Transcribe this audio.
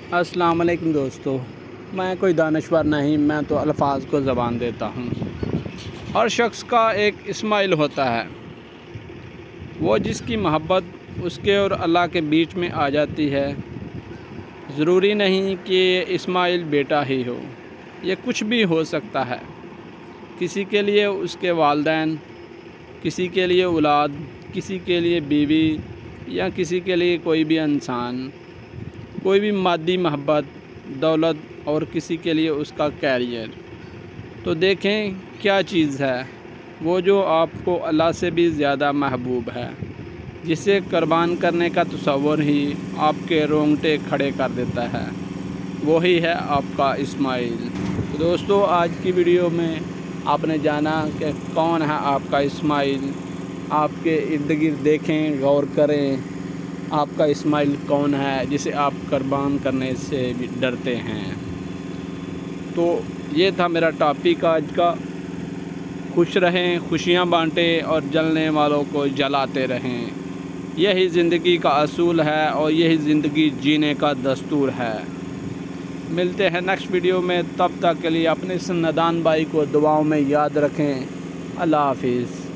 अस्सलाम वालेकुम दोस्तों, मैं कोई दानश्वर नहीं, मैं तो अल्फाज को ज़बान देता हूँ। हर शख्स का एक इस्माइल होता है, वो जिसकी मोहब्बत उसके और अल्लाह के बीच में आ जाती है। ज़रूरी नहीं कि ये इस्माइल बेटा ही हो, ये कुछ भी हो सकता है। किसी के लिए उसके वालिदैन, किसी के लिए औलाद, किसी के लिए बीवी या किसी के लिए कोई भी इंसान, कोई भी मादी मोहब्बत, दौलत और किसी के लिए उसका कैरियर। तो देखें क्या चीज़ है वो जो आपको अल्लाह से भी ज़्यादा महबूब है, जिसे कुर्बान करने का तसव्वुर ही आपके रोंगटे खड़े कर देता है। वही है आपका इस्माइल। तो दोस्तों, आज की वीडियो में आपने जाना कि कौन है आपका इस्माइल। आपके इर्द गिर्द देखें, गौर करें, आपका इस्माइल कौन है जिसे आप कुर्बान करने से भी डरते हैं। तो ये था मेरा टॉपिक आज का। खुश रहें, खुशियाँ बांटें और जलने वालों को जलाते रहें। यही ज़िंदगी का असूल है और यही ज़िंदगी जीने का दस्तूर है। मिलते हैं नेक्स्ट वीडियो में, तब तक के लिए अपने इस नादान भाई को दुआओं में याद रखें। अल्लाह हाफिज़।